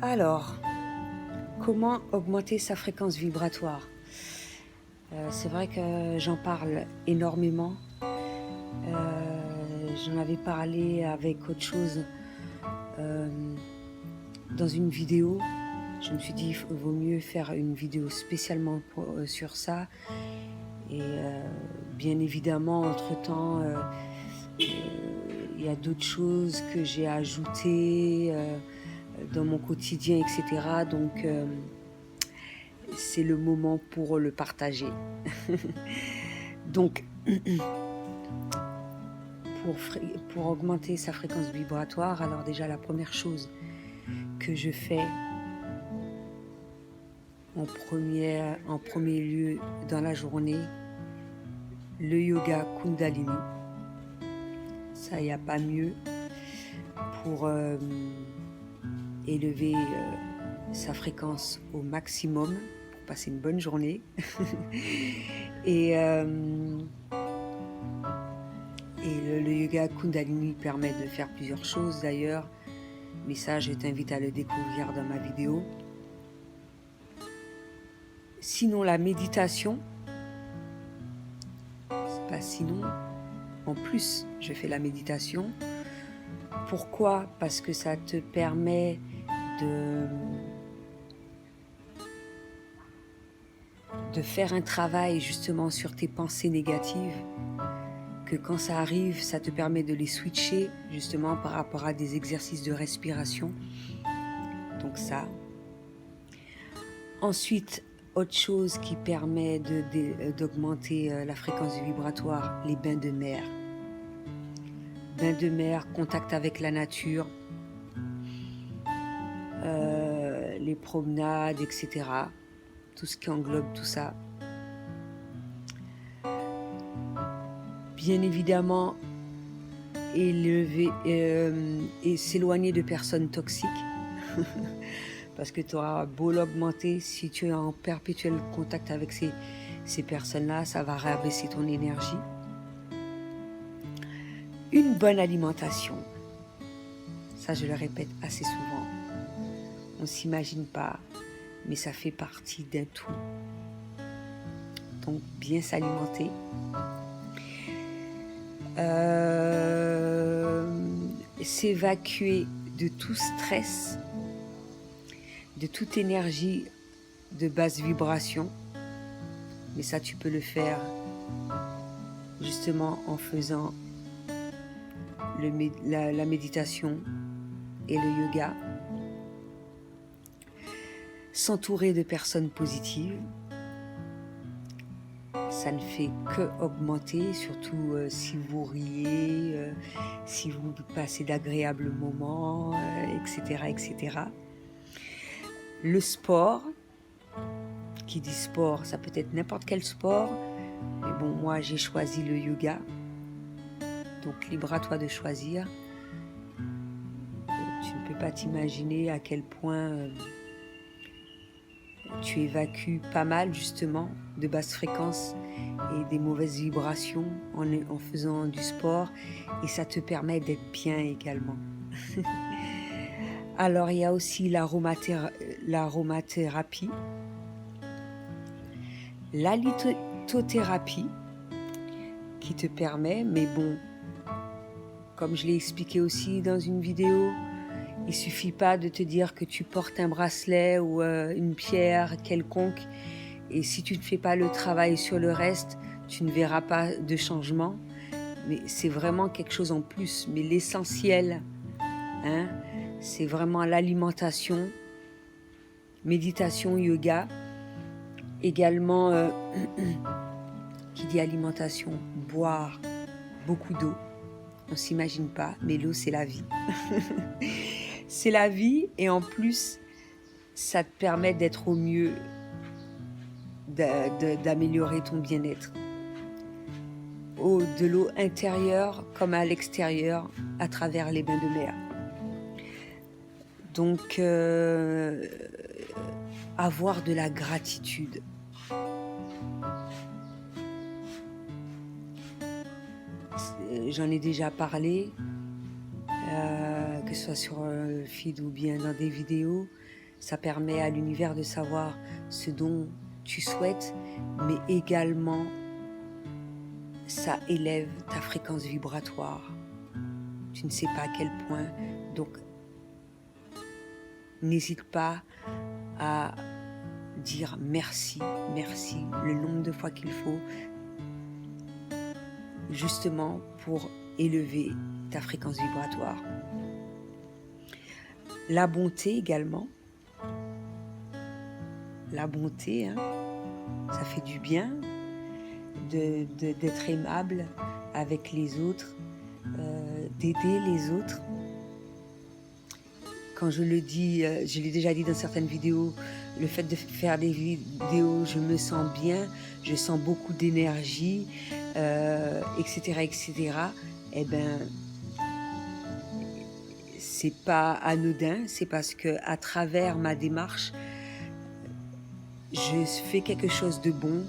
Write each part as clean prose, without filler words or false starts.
Alors, comment augmenter sa fréquence vibratoire? C'est vrai que j'en parle énormément. J'en avais parlé avec autre chose euh, dans une vidéo. Je me suis dit, il vaut mieux faire une vidéo spécialement sur ça. Et bien évidemment, entre-temps, il y a d'autres choses que j'ai ajoutées dans mon quotidien, etc. Donc, c'est le moment pour le partager. Donc, pour augmenter sa fréquence vibratoire, alors déjà la première chose que je fais en premier lieu dans la journée, le yoga Kundalini. Ça, il n'y a pas mieux pour élever sa fréquence au maximum, pour passer une bonne journée. Et le yoga Kundalini permet de faire plusieurs choses d'ailleurs, mais ça je t'invite à le découvrir dans ma vidéo. Sinon la méditation, c'est pas sinon, en plus je fais la méditation. Pourquoi? Parce que ça te permet de faire un travail justement sur tes pensées négatives, que quand ça arrive, ça te permet de les switcher justement par rapport à des exercices de respiration. Donc ça. Ensuite, autre chose qui permet d'augmenter la fréquence vibratoire, les bains de mer. Bains de mer, contact avec la nature, les promenades, etc. Tout ce qui englobe tout ça. Bien évidemment, et s'éloigner de personnes toxiques. Parce que tu auras beau l'augmenter, si tu es en perpétuel contact avec ces personnes-là, ça va rabaisser ton énergie. Une bonne alimentation. Ça, je le répète assez souvent. On ne s'imagine pas, mais ça fait partie d'un tout. Donc, bien s'alimenter. S'évacuer de tout stress, de toute énergie de basse vibration. Mais ça, tu peux le faire justement en faisant la méditation et le yoga. S'entourer de personnes positives. Ça ne fait que augmenter, surtout si vous riez, si vous passez d'agréables moments, etc., etc. Le sport, qui dit sport, ça peut être n'importe quel sport, mais bon, moi j'ai choisi le yoga, donc libre à toi de choisir. Tu ne peux pas t'imaginer à quel point tu évacues pas mal justement de basses fréquences et des mauvaises vibrations en faisant du sport, et ça te permet d'être bien également. Alors il y a aussi l'aromathérapie, la lithothérapie qui te permet, mais bon, comme je l'ai expliqué aussi dans une vidéo, il suffit pas de te dire que tu portes un bracelet ou une pierre quelconque, et si tu ne fais pas le travail sur le reste, tu ne verras pas de changement. Mais c'est vraiment quelque chose en plus. Mais l'essentiel, c'est vraiment l'alimentation, méditation, yoga. Également, qui dit alimentation, boire beaucoup d'eau. On ne s'imagine pas, mais l'eau, c'est la vie. C'est la vie, et en plus, ça te permet d'être au mieux, d'améliorer ton bien-être. De l'eau intérieure comme à l'extérieur, à travers les bains de mer. Donc, avoir de la gratitude. J'en ai déjà parlé, que ce soit sur le feed ou bien dans des vidéos. Ça permet à l'univers de savoir ce dont tu souhaites, mais également ça élève ta fréquence vibratoire. Tu ne sais pas à quel point, donc n'hésite pas à dire merci, merci, le nombre de fois qu'il faut, justement pour élever ta fréquence vibratoire. La bonté également. La bonté, hein, ça fait du bien d'être aimable avec les autres, d'aider les autres. Quand je le dis, je l'ai déjà dit dans certaines vidéos, le fait de faire des vidéos, je me sens bien, je sens beaucoup d'énergie, etc., etc. Eh ben, c'est pas anodin, c'est parce que à travers ma démarche, je fais quelque chose de bon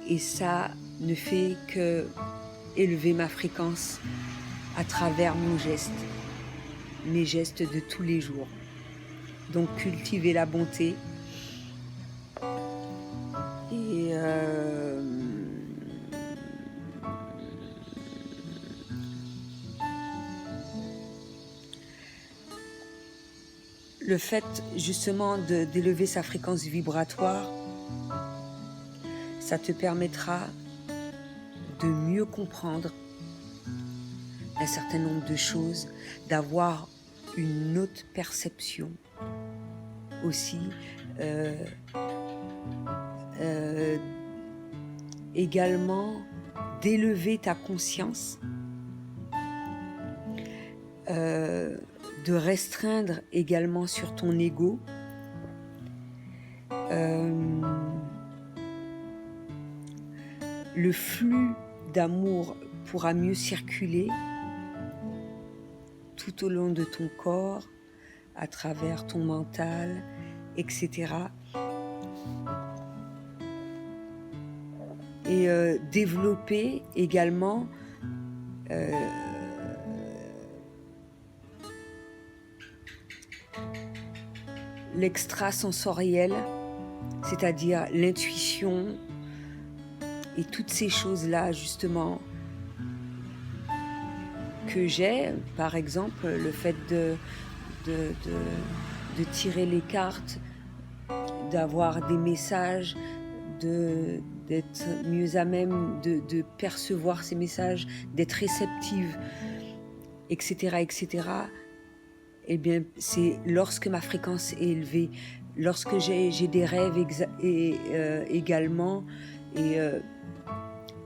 et ça ne fait que élever ma fréquence à travers mes gestes de tous les jours. Donc cultiver la bonté et le fait justement d'élever sa fréquence vibratoire, ça te permettra de mieux comprendre un certain nombre de choses, d'avoir une autre perception aussi, également d'élever ta conscience, de restreindre également sur ton ego, le flux d'amour pourra mieux circuler tout au long de ton corps, à travers ton mental, etc. Et développer également l'extrasensoriel, c'est-à-dire l'intuition et toutes ces choses-là justement que j'ai, par exemple le fait de tirer les cartes, d'avoir des messages, d'être mieux à même de percevoir ces messages, d'être réceptive, etc., etc. Eh bien, c'est lorsque ma fréquence est élevée, lorsque j'ai des rêves également, et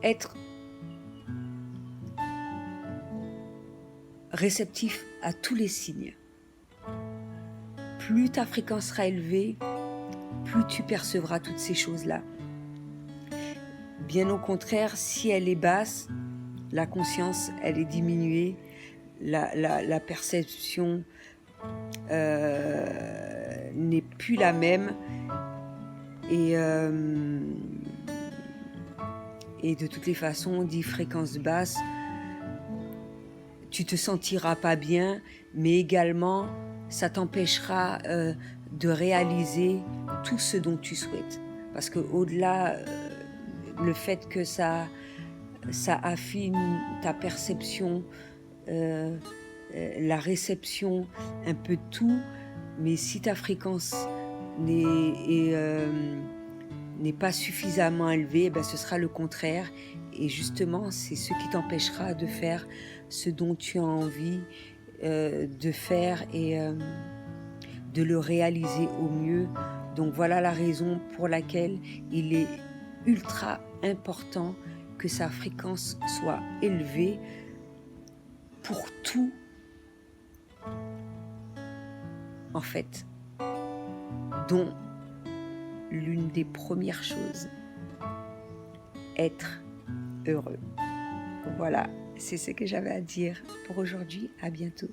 être réceptif à tous les signes. Plus ta fréquence sera élevée, plus tu percevras toutes ces choses-là. Bien au contraire, si elle est basse, la conscience, elle est diminuée, la perception n'est plus la même, et de toutes les façons, on dit fréquence basse, tu te sentiras pas bien, mais également ça t'empêchera de réaliser tout ce dont tu souhaites. Parce que au-delà, le fait que ça affine ta perception, la réception, un peu de tout, mais si ta fréquence n'est pas suffisamment élevée, ben ce sera le contraire. Et justement, c'est ce qui t'empêchera de faire ce dont tu as envie de faire et de le réaliser au mieux. Donc voilà la raison pour laquelle il est ultra important que sa fréquence soit élevée pour tout, en fait, dont l'une des premières choses, être heureux. Voilà, c'est ce que j'avais à dire pour aujourd'hui. À bientôt.